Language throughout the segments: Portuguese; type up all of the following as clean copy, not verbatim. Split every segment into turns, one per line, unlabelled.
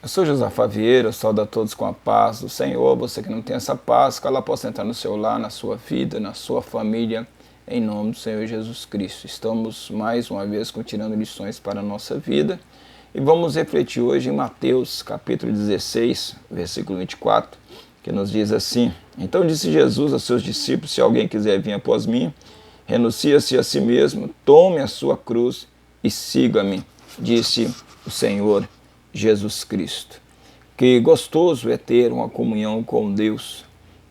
Eu sou Josafá Vieira, eu saúdo a todos com a paz do Senhor. Você que não tem essa paz, que ela possa entrar no seu lar, na sua vida, na sua família, em nome do Senhor Jesus Cristo. Estamos mais uma vez continuando lições para a nossa vida e vamos refletir hoje em Mateus capítulo 16, versículo 24, que nos diz assim: Então disse Jesus a seus discípulos: se alguém quiser vir após mim, renuncie-se a si mesmo, tome a sua cruz e siga-me, disse o Senhor Jesus Cristo. Que gostoso é ter uma comunhão com Deus,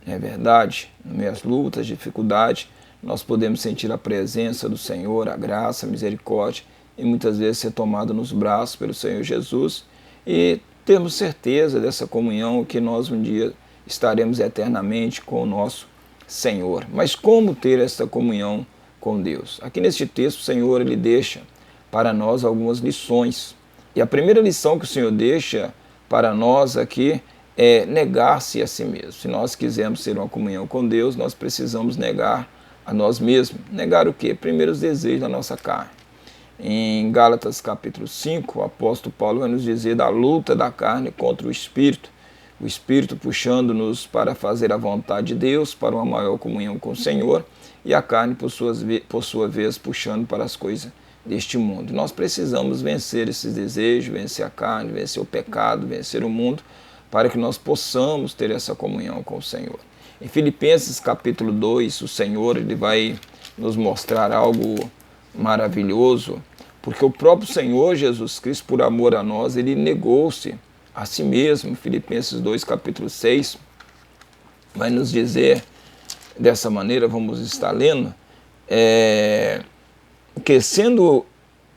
não é verdade? Nas minhas lutas, dificuldades, nós podemos sentir a presença do Senhor, a graça, a misericórdia, e muitas vezes ser tomado nos braços pelo Senhor Jesus e termos certeza dessa comunhão que nós um dia estaremos eternamente com o nosso Senhor. Mas como ter essa comunhão com Deus? Aqui neste texto o Senhor ele deixa para nós algumas lições. E a primeira lição que o Senhor deixa para nós aqui é negar-se a si mesmo. Se nós quisermos ter uma comunhão com Deus, nós precisamos negar a nós mesmos. Negar o quê? Primeiro os desejos da nossa carne. Em Gálatas capítulo 5, o apóstolo Paulo vai nos dizer da luta da carne contra o Espírito puxando-nos para fazer a vontade de Deus, para uma maior comunhão com o Senhor, e a carne, por sua vez, puxando para as coisas deste mundo. Nós precisamos vencer esses desejos, vencer a carne, vencer o pecado, vencer o mundo, para que nós possamos ter essa comunhão com o Senhor. Em Filipenses capítulo 2, o Senhor ele vai nos mostrar algo maravilhoso, porque o próprio Senhor Jesus Cristo, por amor a nós, ele negou-se a si mesmo. Filipenses 2, capítulo 6, vai nos dizer dessa maneira, vamos estar lendo, que sendo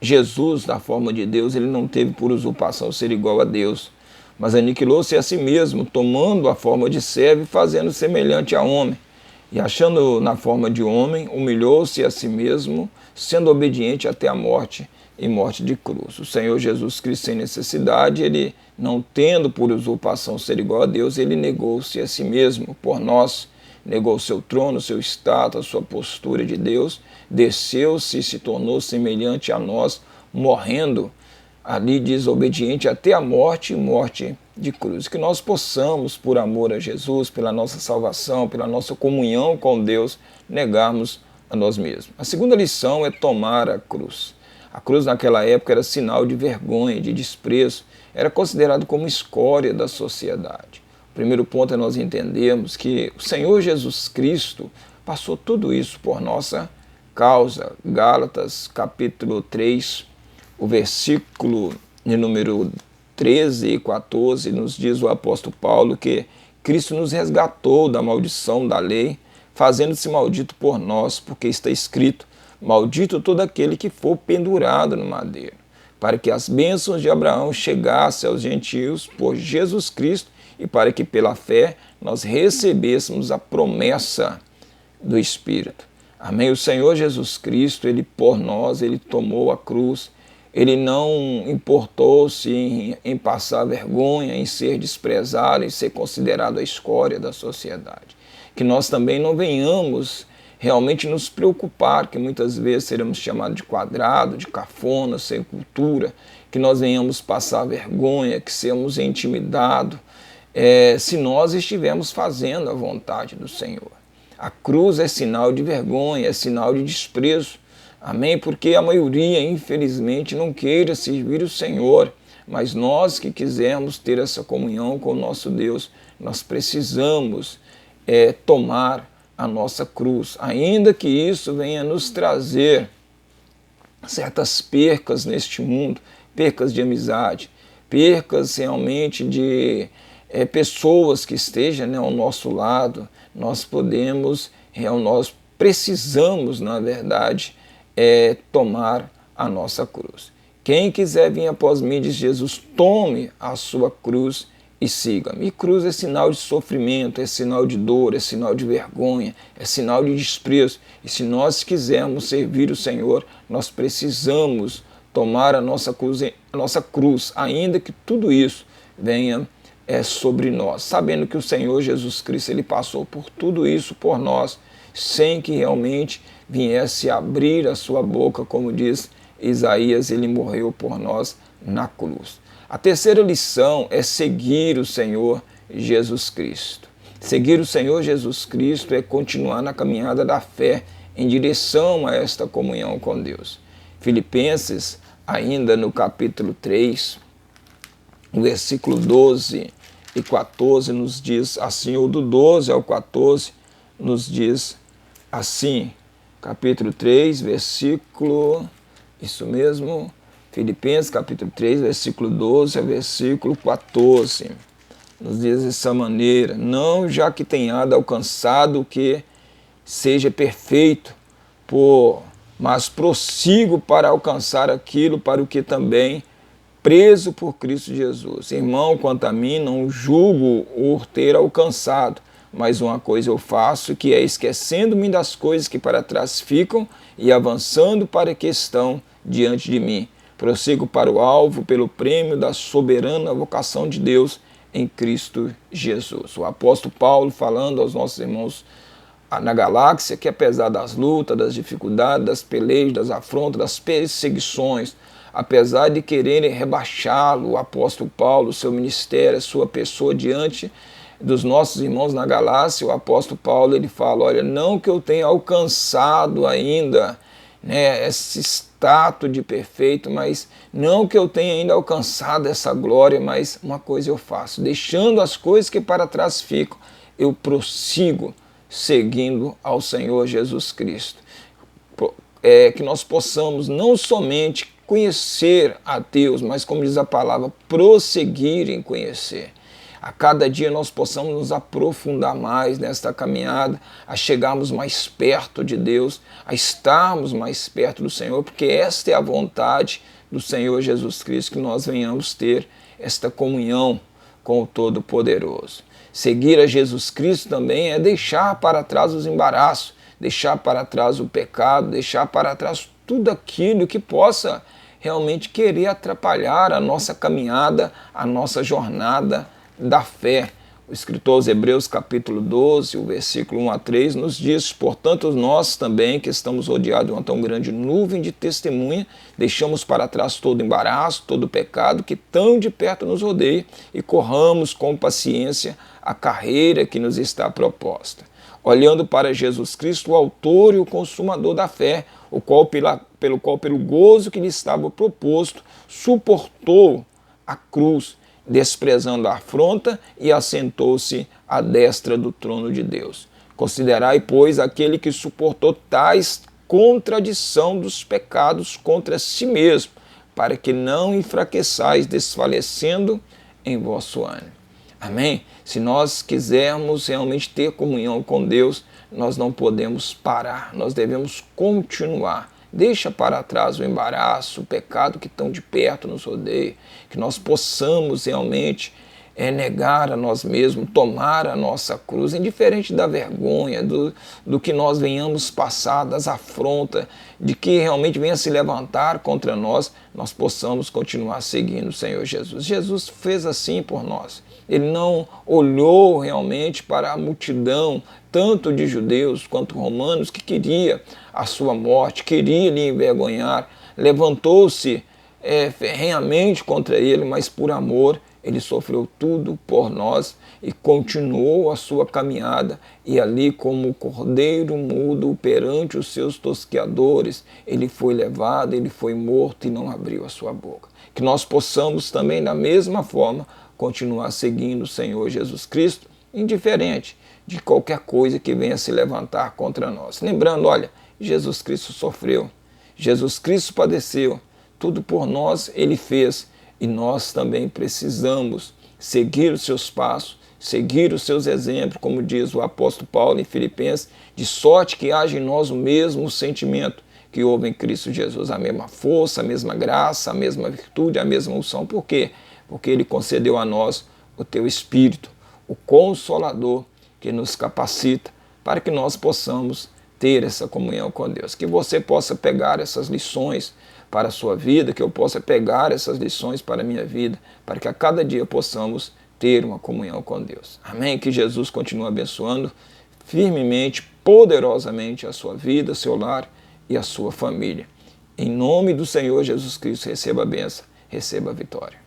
Jesus da forma de Deus, ele não teve por usurpação ser igual a Deus, mas aniquilou-se a si mesmo, tomando a forma de servo e fazendo semelhante a homem. E achando na forma de homem, humilhou-se a si mesmo, sendo obediente até a morte e morte de cruz. O Senhor Jesus Cristo, sem necessidade, ele não tendo por usurpação ser igual a Deus, ele negou-se a si mesmo por nós, negou o seu trono, o seu status, a sua postura de Deus, desceu-se e se tornou semelhante a nós, morrendo ali desobediente até a morte e morte de cruz. Que nós possamos, por amor a Jesus, pela nossa salvação, pela nossa comunhão com Deus, negarmos a nós mesmos. A segunda lição é tomar a cruz. A cruz naquela época era sinal de vergonha, de desprezo, era considerado como escória da sociedade. O primeiro ponto é nós entendermos que o Senhor Jesus Cristo passou tudo isso por nossa causa. Gálatas capítulo 3, o versículo de número 13 e 14, nos diz o apóstolo Paulo que Cristo nos resgatou da maldição da lei, fazendo-se maldito por nós, porque está escrito: maldito todo aquele que for pendurado no madeiro, para que as bênçãos de Abraão chegassem aos gentios por Jesus Cristo e para que pela fé nós recebêssemos a promessa do Espírito. Amém? O Senhor Jesus Cristo, ele por nós, ele tomou a cruz, ele não importou-se em passar vergonha, em ser desprezado, em ser considerado a escória da sociedade. Que nós também não venhamos realmente nos preocupar, que muitas vezes seremos chamados de quadrado, de cafona, sem cultura, que nós venhamos passar vergonha, que sermos intimidados, se nós estivermos fazendo a vontade do Senhor. A cruz é sinal de vergonha, é sinal de desprezo. Amém? Porque a maioria, infelizmente, não queira servir o Senhor, mas nós que quisermos ter essa comunhão com o nosso Deus, nós precisamos tomar a nossa cruz, ainda que isso venha nos trazer certas percas neste mundo, percas de amizade, percas realmente de pessoas que estejam ao nosso lado. Nós precisamos, na verdade, tomar a nossa cruz. Quem quiser vir após mim, diz Jesus, tome a sua cruz e siga-me. E cruz é sinal de sofrimento, é sinal de dor, é sinal de vergonha, é sinal de desprezo. E se nós quisermos servir o Senhor, nós precisamos tomar a nossa cruz, ainda que tudo isso venha sobre nós, sabendo que o Senhor Jesus Cristo ele passou por tudo isso por nós, sem que realmente viesse abrir a sua boca, como diz Isaías, ele morreu por nós na cruz. A terceira lição é seguir o Senhor Jesus Cristo. Seguir o Senhor Jesus Cristo é continuar na caminhada da fé em direção a esta comunhão com Deus. Filipenses, ainda no capítulo 3, o versículo 12 e 14 nos diz assim, ou do 12 ao 14 nos diz assim, capítulo 3, versículo, isso mesmo, Filipenses capítulo 3, versículo 12 ao versículo 14, nos diz dessa maneira, não já que tenhada alcançado o que seja perfeito, mas prossigo para alcançar aquilo para o que também preso por Cristo Jesus. Irmão, quanto a mim, não julgo o ter alcançado, mas uma coisa eu faço, que é esquecendo-me das coisas que para trás ficam e avançando para que estão diante de mim. Prossigo para o alvo pelo prêmio da soberana vocação de Deus em Cristo Jesus. O apóstolo Paulo falando aos nossos irmãos na galáxia que apesar das lutas, das dificuldades, das pelejas, das afrontas, das perseguições, apesar de quererem rebaixá-lo, o apóstolo Paulo, seu ministério, a sua pessoa diante dos nossos irmãos na galáxia, o apóstolo Paulo ele fala, olha, não que eu tenha alcançado ainda esse status de perfeito, mas não que eu tenha ainda alcançado essa glória, mas uma coisa eu faço, deixando as coisas que para trás ficam, eu prossigo seguindo ao Senhor Jesus Cristo. Que nós possamos não somente conhecer a Deus, mas como diz a palavra, prosseguir em conhecer. A cada dia nós possamos nos aprofundar mais nesta caminhada, a chegarmos mais perto de Deus, a estarmos mais perto do Senhor, porque esta é a vontade do Senhor Jesus Cristo, que nós venhamos ter esta comunhão com o Todo-Poderoso. Seguir a Jesus Cristo também é deixar para trás os embaraços, deixar para trás o pecado, deixar para trás tudo aquilo que possa realmente querer atrapalhar a nossa caminhada, a nossa jornada da fé. O escritor aos Hebreus capítulo 12, o versículo 1 a 3 nos diz, portanto nós também que estamos rodeados de uma tão grande nuvem de testemunha, deixamos para trás todo embaraço, todo pecado que tão de perto nos rodeia e corramos com paciência a carreira que nos está proposta. Olhando para Jesus Cristo, o autor e o consumador da fé, o qual pelo gozo que lhe estava proposto, suportou a cruz, desprezando a afronta e assentou-se à destra do trono de Deus. Considerai, pois, aquele que suportou tais contradição dos pecados contra si mesmo, para que não enfraqueçais, desfalecendo em vosso ânimo. Amém? Se nós quisermos realmente ter comunhão com Deus, nós não podemos parar, nós devemos continuar. Deixa para trás o embaraço, o pecado que tão de perto nos rodeia, que nós possamos realmente negar a nós mesmos, tomar a nossa cruz, indiferente da vergonha, do que nós venhamos passar, das afrontas, de que realmente venha se levantar contra nós possamos continuar seguindo o Senhor Jesus. Jesus fez assim por nós. Ele não olhou realmente para a multidão, tanto de judeus quanto romanos, que queria a sua morte, queria lhe envergonhar, levantou-se ferrenhamente contra ele, mas por amor ele sofreu tudo por nós e continuou a sua caminhada. E ali, como o cordeiro mudo perante os seus tosqueadores, ele foi levado, ele foi morto e não abriu a sua boca. Que nós possamos também, da mesma forma, continuar seguindo o Senhor Jesus Cristo, indiferente de qualquer coisa que venha se levantar contra nós. Lembrando, olha, Jesus Cristo sofreu, Jesus Cristo padeceu, tudo por nós ele fez. E nós também precisamos seguir os seus passos, seguir os seus exemplos, como diz o apóstolo Paulo em Filipenses, de sorte que haja em nós o mesmo sentimento que houve em Cristo Jesus, a mesma força, a mesma graça, a mesma virtude, a mesma unção. Por quê? Porque ele concedeu a nós o teu Espírito, o Consolador, que nos capacita para que nós possamos ter essa comunhão com Deus. Que você possa pegar essas lições para a sua vida, que eu possa pegar essas lições para a minha vida, para que a cada dia possamos ter uma comunhão com Deus. Amém? Que Jesus continue abençoando firmemente, poderosamente a sua vida, seu lar e a sua família. Em nome do Senhor Jesus Cristo, receba a bênção, receba a vitória.